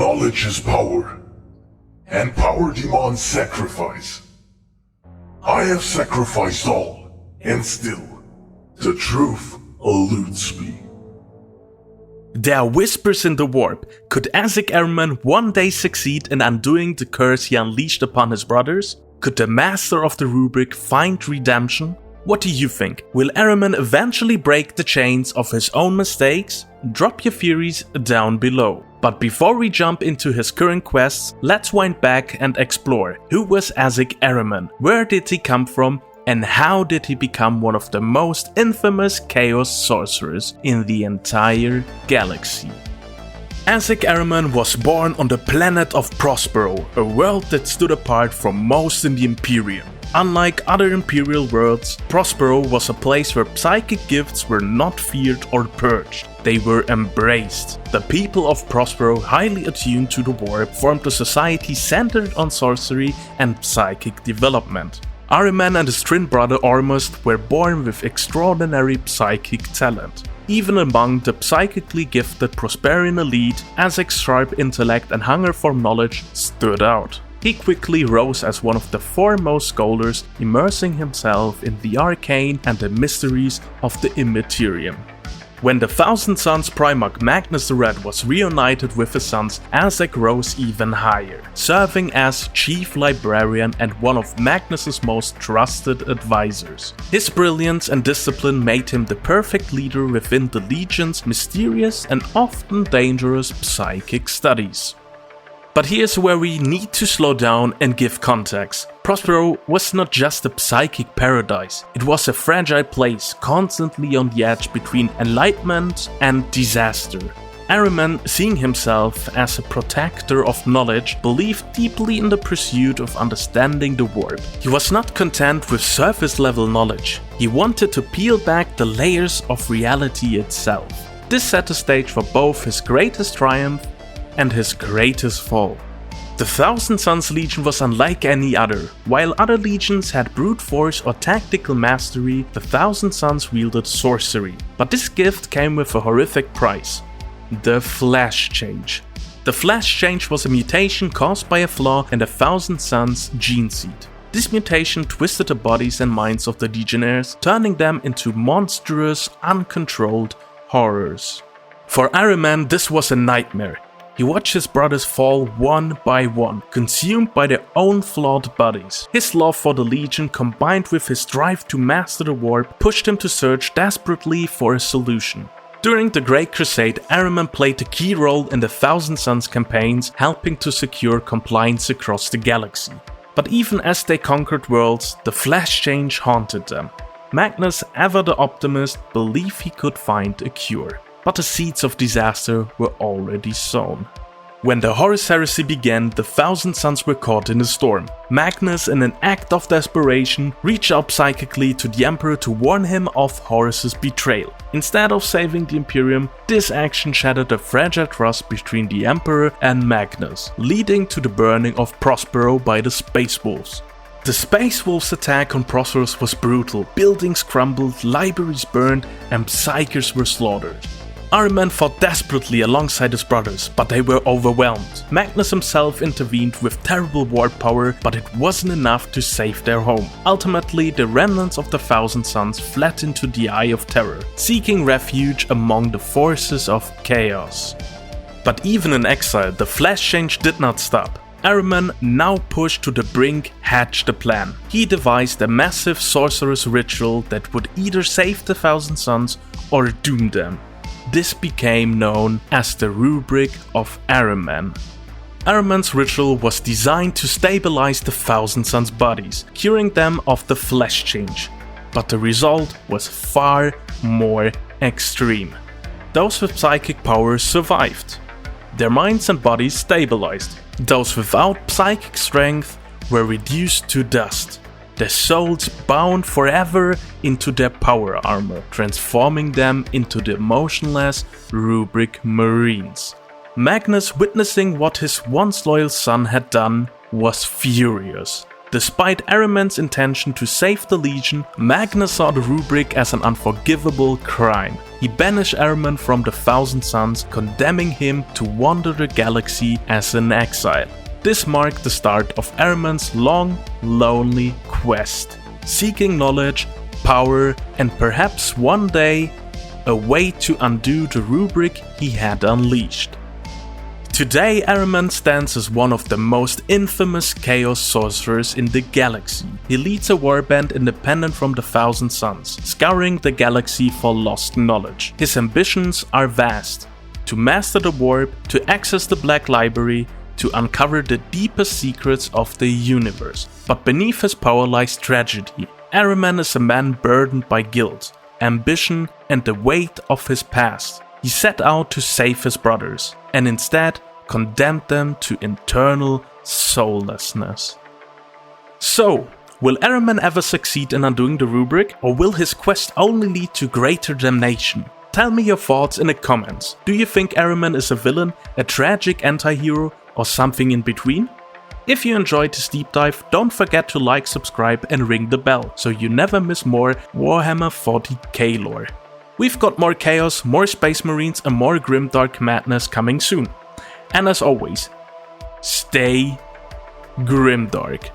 Knowledge is power, and power demands sacrifice. I have sacrificed all, and still, the truth eludes me. There are whispers in the warp. Could Ahzek Ahriman one day succeed in undoing the curse he unleashed upon his brothers? Could the master of the rubric find redemption? What do you think? Will Ahriman eventually break the chains of his own mistakes? Drop your theories down below. But before we jump into his current quests, let's wind back and explore. Who was Ahzek Ahriman? Where did he come from? And how did he become one of the most infamous Chaos Sorcerers in the entire galaxy? Ahzek Ahriman was born on the planet of Prospero, a world that stood apart from most in the Imperium. Unlike other Imperial worlds, Prospero was a place where psychic gifts were not feared or purged. They were embraced. The people of Prospero, highly attuned to the warp, formed a society centered on sorcery and psychic development. Ahriman and his twin brother Ormuzd were born with extraordinary psychic talent. Even among the psychically gifted Prosperian elite, Ahzek's sharp intellect and hunger for knowledge stood out. He quickly rose as one of the foremost scholars, immersing himself in the arcane and the mysteries of the Immaterium. When the Thousand Sons Primarch Magnus the Red was reunited with his sons, Ahzek rose even higher, serving as Chief Librarian and one of Magnus's most trusted advisors. His brilliance and discipline made him the perfect leader within the Legion's mysterious and often dangerous psychic studies. But here's where we need to slow down and give context. Prospero was not just a psychic paradise, it was a fragile place constantly on the edge between enlightenment and disaster. Ahriman, seeing himself as a protector of knowledge, believed deeply in the pursuit of understanding the warp. He was not content with surface-level knowledge, he wanted to peel back the layers of reality itself. This set the stage for both his greatest triumph and his greatest fall. The Thousand Sons Legion was unlike any other. While other legions had brute force or tactical mastery, the Thousand Sons wielded sorcery. But this gift came with a horrific price: the Flash Change. The Flash Change was a mutation caused by a flaw in the Thousand Sons gene seed. This mutation twisted the bodies and minds of the Legionnaires, turning them into monstrous, uncontrolled horrors. For Ahriman, this was a nightmare. He watched his brothers fall one by one, consumed by their own flawed bodies. His love for the Legion, combined with his drive to master the warp, pushed him to search desperately for a solution. During the Great Crusade, Ahriman played a key role in the Thousand Sons campaigns, helping to secure compliance across the galaxy. But even as they conquered worlds, the Flash Change haunted them. Magnus, ever the optimist, believed he could find a cure. But the seeds of disaster were already sown. When the Horus Heresy began, the Thousand Sons were caught in a storm. Magnus, in an act of desperation, reached out psychically to the Emperor to warn him of Horus's betrayal. Instead of saving the Imperium, this action shattered the fragile trust between the Emperor and Magnus, leading to the burning of Prospero by the Space Wolves. The Space Wolves' attack on Prospero was brutal. Buildings crumbled, libraries burned, and psykers were slaughtered. Ahriman fought desperately alongside his brothers, but they were overwhelmed. Magnus himself intervened with terrible warp power, but it wasn't enough to save their home. Ultimately, the remnants of the Thousand Sons fled into the Eye of Terror, seeking refuge among the forces of chaos. But even in exile, the Flash Change did not stop. Ahriman, now pushed to the brink, hatched a plan. He devised a massive sorcerer's ritual that would either save the Thousand Sons or doom them. This became known as the Rubric of Ahriman. Ahriman's ritual was designed to stabilize the Thousand Sons' bodies, curing them of the Flesh Change. But the result was far more extreme. Those with psychic powers survived. Their minds and bodies stabilized. Those without psychic strength were reduced to dust. Their souls bound forever into their power armor, transforming them into the motionless Rubric Marines. Magnus, witnessing what his once loyal son had done, was furious. Despite Ahriman's intention to save the Legion, Magnus saw the Rubric as an unforgivable crime. he banished Ahriman from the Thousand Suns, condemning him to wander the galaxy as an exile. This marked the start of Ahriman's long, lonely quest, seeking knowledge, power, and perhaps one day, a way to undo the rubric he had unleashed. Today, Ahriman stands as one of the most infamous Chaos Sorcerers in the galaxy. He leads a warband independent from the Thousand Suns, scouring the galaxy for lost knowledge. His ambitions are vast: to master the warp, to access the Black Library, to uncover the deepest secrets of the universe. But beneath his power lies tragedy. Ahriman is a man burdened by guilt, ambition, and the weight of his past. He set out to save his brothers, and instead condemned them to eternal soullessness. So, will Ahriman ever succeed in undoing the rubric, or will his quest only lead to greater damnation? Tell me your thoughts in the comments. Do you think Ahriman is a villain, a tragic anti-hero, or something in between? If you enjoyed this deep dive, don't forget to like, subscribe and ring the bell, so you never miss more Warhammer 40k lore. We've got more chaos, more space marines and more grimdark madness coming soon. And as always, stay grimdark.